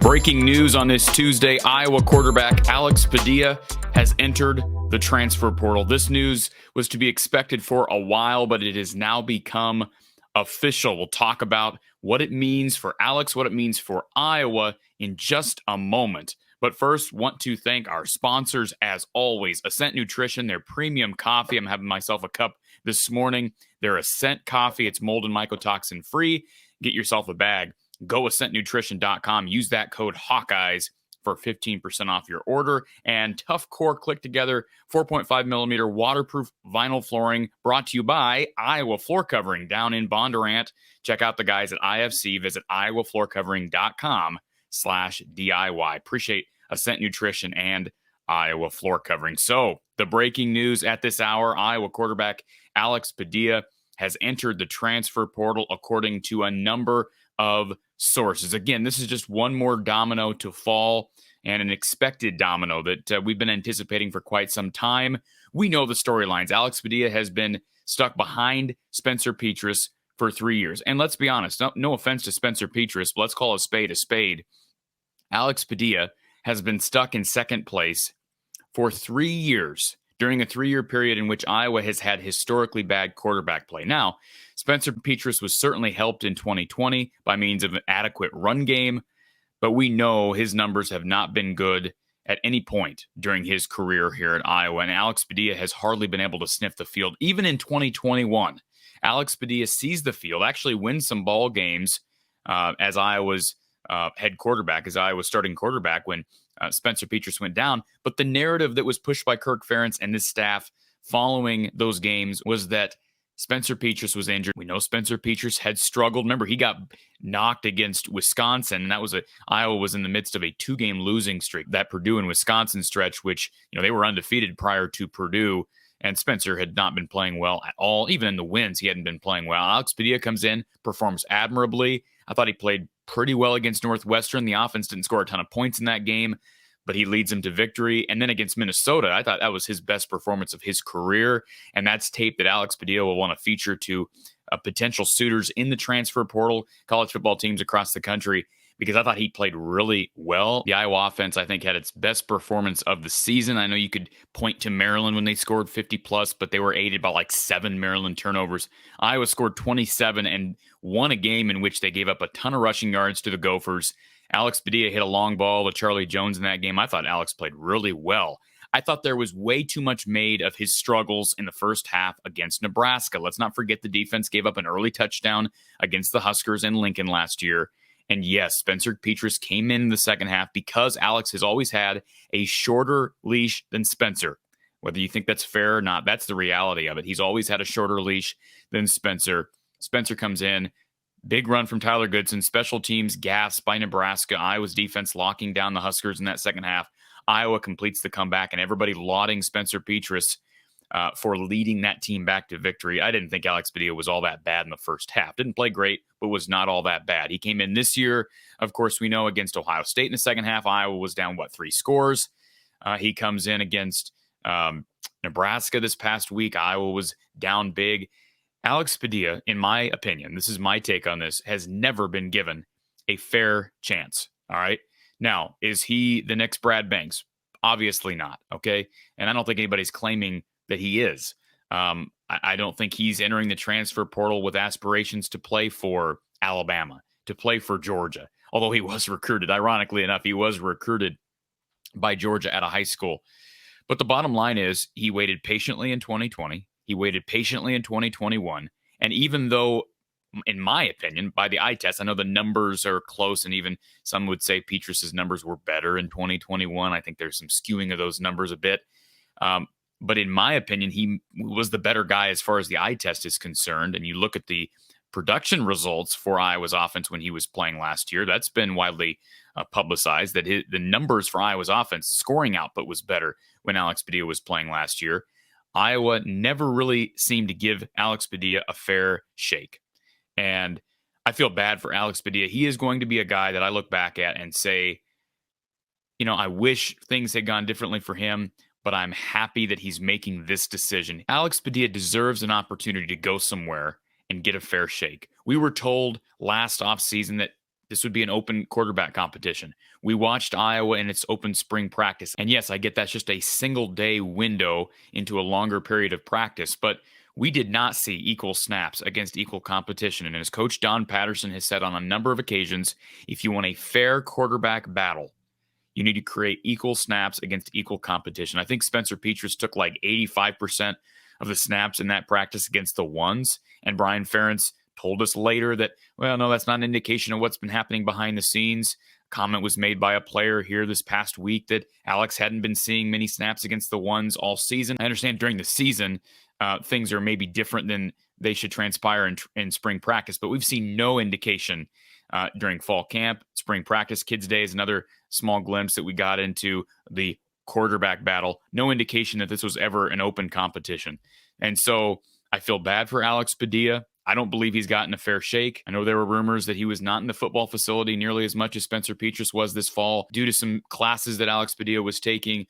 Breaking news on this Tuesday, Iowa quarterback Alex Padilla has entered the transfer portal. This news was to be expected for a while, but it has now become official. We'll talk about what it means for Alex, what it means for Iowa in just a moment. But first, want to thank our sponsors as always. Ascent Nutrition, their premium coffee. I'm having myself a cup this morning. Their Ascent coffee, it's mold and mycotoxin free. Get yourself a bag. Go ascentnutrition.com. Use that code Hawkeyes for 15% off your order. And Tough Core Click Together 4.5 millimeter waterproof vinyl flooring, brought to you by Iowa Floor Covering down in Bondurant. Check out the guys at IFC. Visit iowafloorcovering.com/DIY. Appreciate Ascent Nutrition and Iowa Floor Covering. So the breaking news at this hour, Iowa quarterback Alex Padilla has entered the transfer portal according to a number of sources. Again, this is just one more domino to fall, and an expected domino that we've been anticipating for quite some time. We know the storylines. Alex Padilla has been stuck behind Spencer Petras for 3 years. And let's be honest, no offense to Spencer Petras, but let's call a spade a spade. Alex Padilla has been stuck in second place for 3 years during a 3-year period in which Iowa has had historically bad quarterback play. Now, Spencer Petras was certainly helped in 2020 by means of an adequate run game, but we know his numbers have not been good at any point during his career here at Iowa, and Alex Padilla has hardly been able to sniff the field. Even in 2021, Alex Padilla sees the field, actually wins some ball games as Iowa's head quarterback, as Iowa's starting quarterback when Spencer Petras went down. But the narrative that was pushed by Kirk Ferentz and his staff following those games was that Spencer Petras was injured. We know Spencer Petras had struggled. Remember, he got knocked against Wisconsin, and that was Iowa was in the midst of a 2-game losing streak. That Purdue and Wisconsin stretch, which they were undefeated prior to Purdue, and Spencer had not been playing well at all. Even in the wins, he hadn't been playing well. Alex Padilla comes in, performs admirably. I thought he played pretty well against Northwestern. The offense didn't score a ton of points in that game, but he leads them to victory. And then against Minnesota, I thought that was his best performance of his career. And that's tape that Alex Padilla will want to feature to potential suitors in the transfer portal, college football teams across the country, because I thought he played really well. The Iowa offense, I think, had its best performance of the season. I know you could point to Maryland when they scored 50+, but they were aided by like 7 Maryland turnovers. Iowa scored 27 and won a game in which they gave up a ton of rushing yards to the Gophers. Alex Padilla hit a long ball to Charlie Jones in that game. I thought Alex played really well. I thought there was way too much made of his struggles in the first half against Nebraska. Let's not forget the defense gave up an early touchdown against the Huskers in Lincoln last year. And yes, Spencer Petras came in the second half because Alex has always had a shorter leash than Spencer. Whether you think that's fair or not, that's the reality of it. He's always had a shorter leash than Spencer. Spencer comes in. Big run from Tyler Goodson, special teams gas by Nebraska, Iowa's defense locking down the Huskers in that second half. Iowa completes the comeback, and everybody lauding Spencer Petras for leading that team back to victory. I didn't think Alex Padilla was all that bad in the first half. Didn't play great, but was not all that bad. He came in this year, of course, we know, against Ohio State in the second half. Iowa was down, 3 scores? He comes in against Nebraska this past week. Iowa was down big. Alex Padilla, in my opinion, this is my take on this, has never been given a fair chance. All right. Now, is he the next Brad Banks? Obviously not. Okay. And I don't think anybody's claiming that he is. I don't think he's entering the transfer portal with aspirations to play for Alabama, to play for Georgia. Although he was recruited, ironically enough, he was recruited by Georgia at a high school. But the bottom line is he waited patiently in 2020. He waited patiently in 2021. And even though, in my opinion, by the eye test, I know the numbers are close, and even some would say Petras' numbers were better in 2021. I think there's some skewing of those numbers a bit. But in my opinion, he was the better guy as far as the eye test is concerned. And you look at the production results for Iowa's offense when he was playing last year, that's been widely publicized, that the numbers for Iowa's offense, scoring output, was better when Alex Padilla was playing last year. Iowa never really seemed to give Alex Padilla a fair shake. And I feel bad for Alex Padilla. He is going to be a guy that I look back at and say, I wish things had gone differently for him, but I'm happy that he's making this decision. Alex Padilla deserves an opportunity to go somewhere and get a fair shake. We were told last offseason that This would be an open quarterback competition. We watched Iowa in its open spring practice. And yes, I get that's just a single day window into a longer period of practice, but we did not see equal snaps against equal competition. And as Coach Don Patterson has said on a number of occasions, if you want a fair quarterback battle, you need to create equal snaps against equal competition. I think Spencer Petras took like 85% of the snaps in that practice against the ones. And Brian Ferentz told us later that, well, no, that's not an indication of what's been happening behind the scenes. A comment was made by a player here this past week that Alex hadn't been seeing many snaps against the ones all season. I understand during the season, things are maybe different than they should transpire in spring practice, but we've seen no indication during fall camp, spring practice, kids' days, another small glimpse that we got into the quarterback battle. No indication that this was ever an open competition. And so I feel bad for Alex Padilla. I don't believe he's gotten a fair shake. I know there were rumors that he was not in the football facility nearly as much as Spencer Petras was this fall due to some classes that Alex Padilla was taking.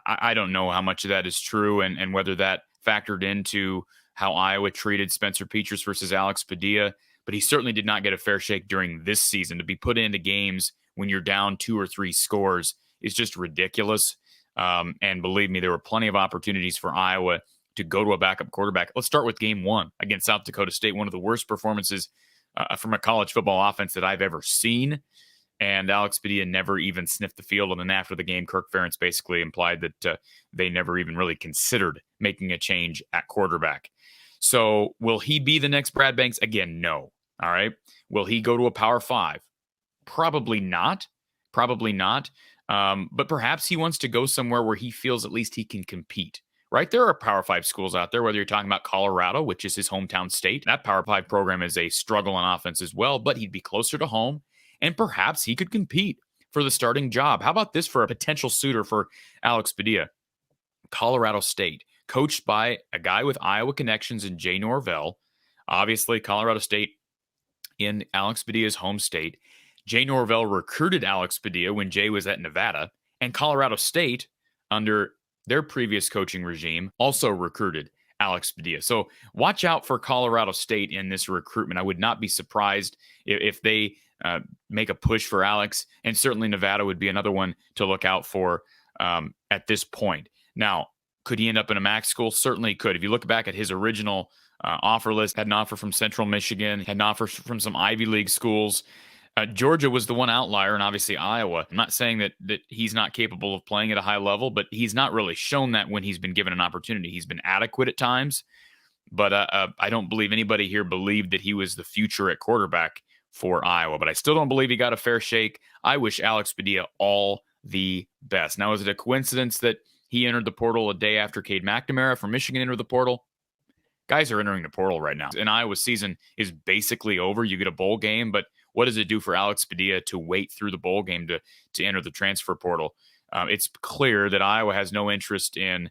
I don't know how much of that is true and whether that factored into how Iowa treated Spencer Petras versus Alex Padilla, but he certainly did not get a fair shake during this season. To be put into games when you're down 2 or 3 scores is just ridiculous. And believe me, there were plenty of opportunities for Iowa to go to a backup quarterback. Let's start with game 1 against South Dakota State, one of the worst performances from a college football offense that I've ever seen. And Alex Padilla never even sniffed the field. And then after the game, Kirk Ferentz basically implied that they never even really considered making a change at quarterback. So will he be the next Brad Banks? Again, no. All right. Will he go to a Power 5? Probably not. Probably not. But perhaps he wants to go somewhere where he feels at least he can compete. Right? There are Power 5 schools out there, whether you're talking about Colorado, which is his hometown state. That Power 5 program is a struggle on offense as well, but he'd be closer to home, and perhaps he could compete for the starting job. How about this for a potential suitor for Alex Padilla? Colorado State, coached by a guy with Iowa connections in Jay Norvell. Obviously, Colorado State in Alex Padilla's home state. Jay Norvell recruited Alex Padilla when Jay was at Nevada, and Colorado State, under their previous coaching regime, also recruited Alex Padilla. So watch out for Colorado State in this recruitment. I would not be surprised if they make a push for Alex, and certainly Nevada would be another one to look out for at this point. Now, could he end up in a MAC school? Certainly could. If you look back at his original offer list, had an offer from Central Michigan, had an offer from some Ivy League schools. Georgia was the one outlier, and obviously Iowa. I'm not saying that he's not capable of playing at a high level, but he's not really shown that when he's been given an opportunity. He's been adequate at times, but I don't believe anybody here believed that he was the future at quarterback for Iowa. But I still don't believe he got a fair shake. I wish Alex Padilla all the best. Now, is it a coincidence that he entered the portal a day after Cade McNamara from Michigan entered the portal? Guys are entering the portal right now. And Iowa's season is basically over. You get a bowl game, but what does it do for Alex Padilla to wait through the bowl game to enter the transfer portal? It's clear that Iowa has no interest in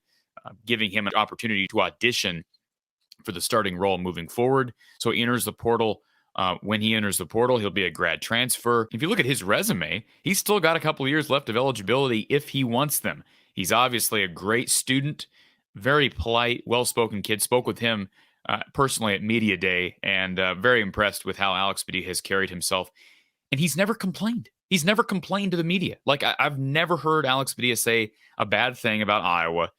giving him an opportunity to audition for the starting role moving forward. So he enters the portal. When he enters the portal, he'll be a grad transfer. If you look at his resume, he's still got a couple of years left of eligibility if he wants them. He's obviously a great student, very polite, well-spoken kid. Spoke with him personally at Media Day, and very impressed with how Alex Padilla has carried himself. And he's never complained. He's never complained to the media. Like, I've never heard Alex Padilla say a bad thing about Iowa.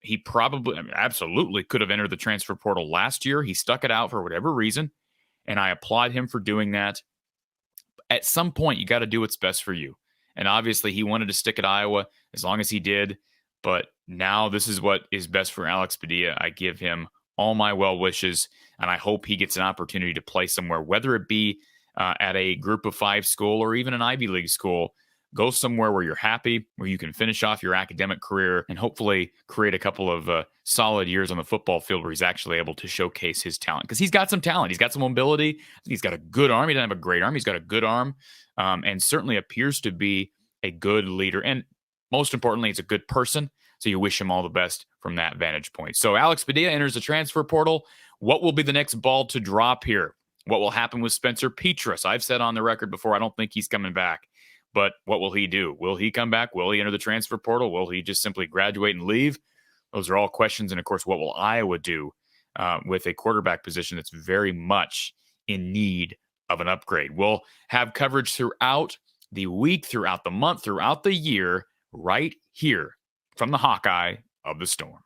He absolutely could have entered the transfer portal last year. He stuck it out for whatever reason, and I applaud him for doing that. At some point, you got to do what's best for you. And obviously, he wanted to stick at Iowa as long as he did. But now this is what is best for Alex Padilla. I give him all my well wishes, and I hope he gets an opportunity to play somewhere, whether it be at a group of 5 school or even an Ivy League school. Go somewhere where you're happy, where you can finish off your academic career and hopefully create a couple of solid years on the football field where he's actually able to showcase his talent. Because he's got some talent. He's got some mobility. He's got a good arm. He doesn't have a great arm. He's got a good arm, and certainly appears to be a good leader. And most importantly, he's a good person. So you wish him all the best from that vantage point. So Alex Padilla enters the transfer portal. What will be the next ball to drop here? What will happen with Spencer Petras? I've said on the record before, I don't think he's coming back. But what will he do? Will he come back? Will he enter the transfer portal? Will he just simply graduate and leave? Those are all questions. And, of course, what will Iowa do with a quarterback position that's very much in need of an upgrade. We'll have coverage throughout the week, throughout the month, throughout the year, right here from the Hawkeye of the Storm.